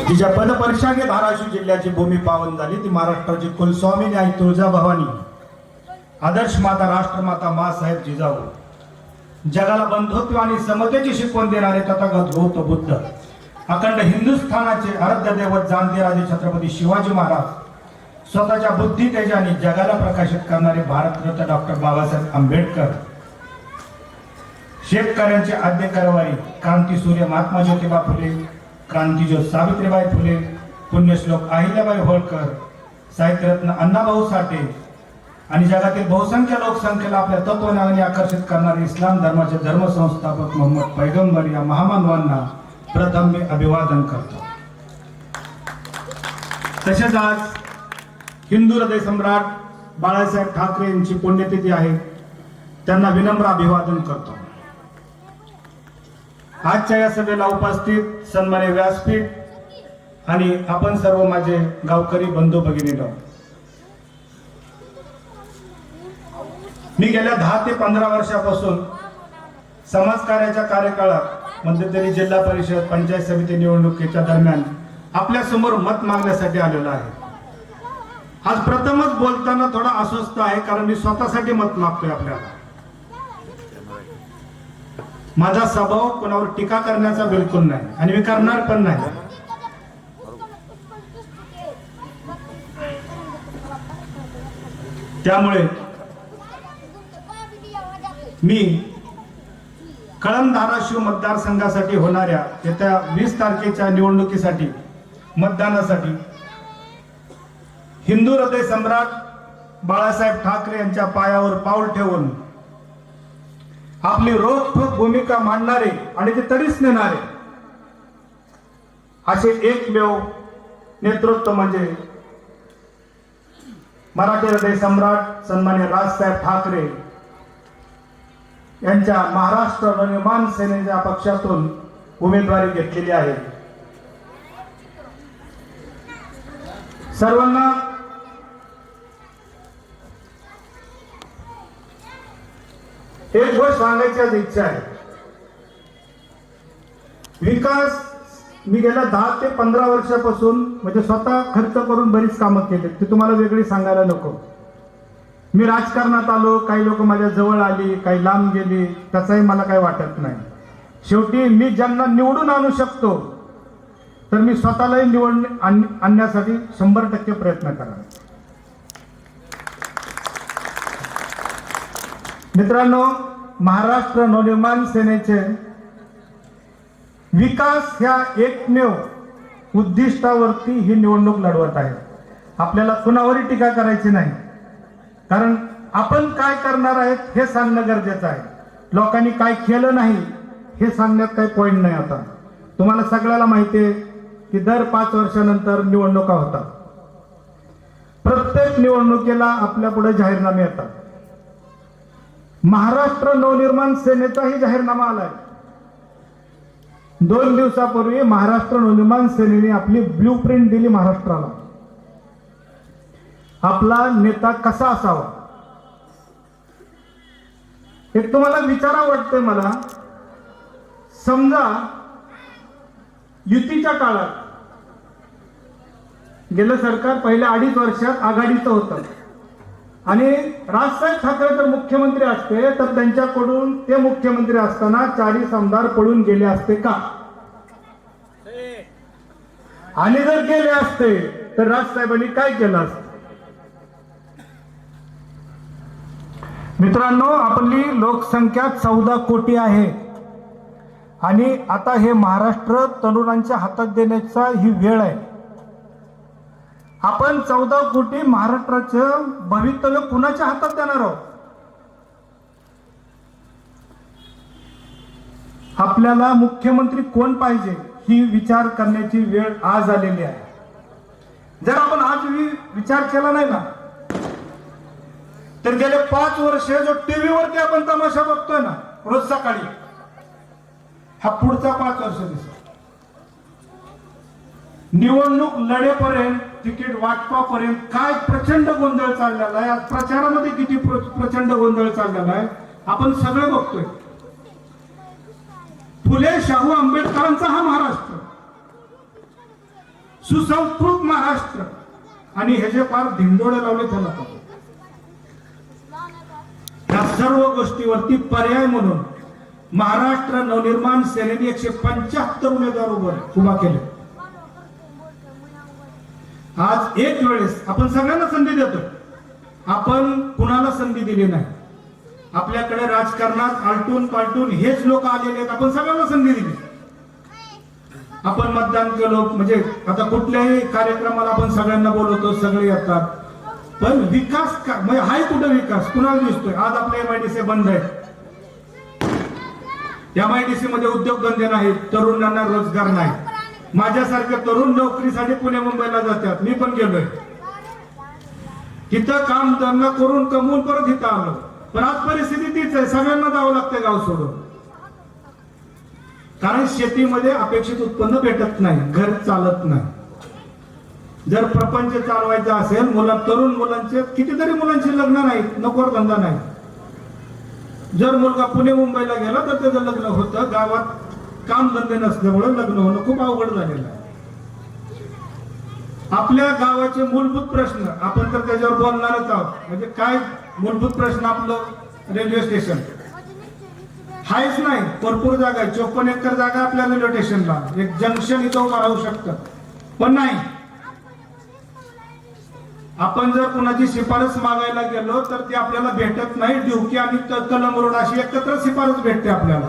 तिच्या पदपरीक्षाने धाराशिव जिल्ह्याची भूमी पावन झाली ती महाराष्ट्राची कुलस्वामिनी आई तुळजाभवानी, आदर्श माता, राष्ट्रमाता माँसाहेब जिजाऊ, जगाला बंधुत्व आणि समतेची शिकवण देणारे तथागत गौतम बुद्ध, अखंड हिंदुस्थानाचे आराध्य दैवत जाणते राजे छत्रपती शिवाजी महाराज, स्वतःच्या बुद्धी तेजाने जगाला प्रकाशित करणारे भारतरत्न डॉक्टर बाबासाहेब आंबेडकर, शेतकऱ्यांचे आद्य कारभारी क्रांतीसूर्य महात्मा ज्योतिबा फुले, क्रांतीज्योत सावित्रीबाई फुले, पुण्यश्लोक अहिल्याबाई होळकर, साहित्यरत्न अण्णाभाऊ साठे आणि जगातील बहुसंख्य लोकसंख्येला आपल्या तत्वज्ञानाने आकर्षित करणारे इस्लाम धर्माचे धर्मसंस्थापक मोहम्मद पैगंबर या महामानवांना प्रथम मी अभिवादन करतो। तसेच आज हिंदू हृदय सम्राट बाळासाहेब ठाकरे यांची पुण्यतिथी आहे, त्यांना विनम्र अभिवादन करतो। आजच्या या सभेला उपस्थित सन्माननीय व्यासपीठ आणि आपण सर्व माझे गावकरी बंधू भगिनींनो, मी गेल्या 10 ते 15 वर्षापासून समाजकार्याच्या कार्यकाळात मध्यंतरी जिल्हा परिषद पंचायत समिती निवडणुकीच्या दरम्यान आपल्या समोर मत मागण्यासाठी आलेलो आहे। आज प्रथमच बोलताना थोडा अस्वस्थ आहे, कारण मी स्वतःसाठी मत मागतोय आपल्याला। माझा स्वभाव कोणावर टीका करण्याचा बिलकुल नाही आणि मी करणार पण नाही। त्यामुळे मी कळंब धाराशिव मतदारसंघासाठी होणाऱ्या येत्या 20 तारखेच्या निवडणुकीसाठी मतदानासाठी हिंदू हृदय सम्राट बाळासाहेब ठाकरे यांच्या पायावर पाऊल ठेवून आपली रोखठोक भूमिका मांडणारे आणि ते तडीस नेणारे असे एकमेव नेतृत्व म्हणजे मराठी हृदय सम्राट सन्माननीय राजसाहेब ठाकरे यांच्या महाराष्ट्र नवनिर्माण सेनेच्या पक्षातून उमेदवारी घेतलेली आहे। सर्वांना एक गोष्ट सांगायची इच्छा आहे। विकास मी गेल्या 10 ते 15 वर्षापासून म्हणजे स्वतः खर्च करून बरीच कामं केली, ती तुम्हाला वेगळी सांगायला नको। मी राजकारणात आलो, काही लोक माझ्या जवळ आली, काही लांब गेली, त्याचाही मला काही वाटत नाही। शेवटी मी ज्यांना निवडून आणू शकतो तर मी स्वतःलाही निवडून आणण्यासाठी 100% प्रयत्न करा। मित्रांनो, महाराष्ट्र नवनिर्माण सेनेचे विकास ह्या एकमेव उद्दिष्टावरती ही निवडणूक लढवत आहे। आपल्याला कुणावरही टीका करायची नाही, कारण आपण काय करणार आहेत हे सांगणं गरजेचं आहे। लोकांनी काय केलं नाही हे सांगण्यात काही पॉइंट नाही। आता तुम्हाला सगळ्याला माहिती आहे की दर 5 वर्षानंतर निवडणुका होतात। प्रत्येक निवडणुकीला आपल्या पुढे जाहीरनामे येतात। महाराष्ट्र नवनिर्माण सेनेचाही जाहीरनामा आलाय। 2 दिवसापूर्वी महाराष्ट्र नवनिर्माण सेनेने आपली ब्लूप्रिंट दिली महाराष्ट्राला। आपला नेता कसा असावा हे तुम्हाला विचारावं वाटतंय मला। समजा युतीच्या काळात गेलं सरकार पहिल्या 2.5 वर्षात आघाडीचं होतं आणि राजसाहेब ठाकरे जर मुख्यमंत्री असते तर त्यांच्याकडून ते मुख्यमंत्री असताना 40 आमदार पळून गेले असते का? आणि जर गेले असते तर राजसाहेबांनी काय केलं असतं? मित्रांनो, आपली लोकसंख्या 14 कोटी आहे आणि आता हे महाराष्ट्र तरुणांच्या हातात देण्याचा ही वेळ आहे। आपण 14 कोटी महाराष्ट्राचं भवितव्य कुणाच्या हातात देणार आहोत? आपल्याला मुख्यमंत्री कोण पाहिजे ही विचार करण्याची वेळ आज आलेली आहे। जर आपण आज विचार केला नाही ना तर गेले 5 वर्ष जो टीव्ही वरती आपण तमाशा बघतोय ना रोज सकाळी, हा पुढचा 5 वर्ष दिसतो। निवडणूक लढेपर्यंत, तिकीट वाटपापर्यंत काय प्रचंड गोंधळ चाललेला आहे। आज प्रचारामध्ये किती प्रचंड गोंधळ चाललेला आहे आपण सगळं बघतोय। फुले शाहू आंबेडकरांचा हा महाराष्ट्र, सुसंस्कृत महाराष्ट्र, आणि ह्याचे फार धिंडोळे लावले त्याला. या सर्व गोष्टीवरती पर्याय म्हणून महाराष्ट्र नवनिर्माण सेनेने 175 उमेदवार उभा केले. आज एक वेळेस आपण सगळ्यांना संधी देतो, आपण कुणाला संधी दिली नाही. आपल्याकडे राजकारणात आलटून पालटून हेच लोक आलेले आहेत, आपण सगळ्यांना संधी दिली. आपण मतदान केलं, म्हणजे आता कुठल्याही कार्यक्रमाला आपण सगळ्यांना बोलवतो, सगळे येतात, पण विकास म्हणजे हाय कुठे विकास कुणाला दिसतोय? आज आपल्या MIDC बंद आहे. MIDC मध्ये उद्योगधंदे नाहीत, तरुणांना रोजगार नाही. माझ्यासारखे तरुण नोकरीसाठी पुणे मुंबईला जातात, मी पण गेलोय. तिथं काम धंदा करून कमवून परत इथं आलो, पण आज परिस्थिती तीच आहे, सगळ्यांना जावं लागतं गाव सोडून. कारण शेतीमध्ये अपेक्षित उत्पन्न भेटत नाही, घर चालत नाही. जर प्रपंच चालवायचा असेल, तरुण मुलांचे कितीतरी मुलांची लग्न नाहीत, नोकर धंदा नाही. जर मुलगा पुणे मुंबईला गेला तर त्याचं लग्न होतं, गावात काम धंदे नसल्यामुळे लग्न होणं खूप अवघड झालेलं आहे. आपल्या गावाचे मूलभूत प्रश्न आपण तर त्याच्यावर बोलणारच आहोत. म्हणजे काय मूलभूत प्रश्न? आपलं रेल्वे स्टेशन हायच नाही, भरपूर जागा आहे, 54 एकर जागा आपल्या रेल्वे स्टेशनला, एक जंक्शन इथं उभं राहू शकतं, पण नाही. आपण जर कुणाची शिफारस मागायला गेलो तर ती आपल्याला भेटत नाही. ड्युकी आणि कलम रोड अशी एकत्र शिफारस भेटते आपल्याला.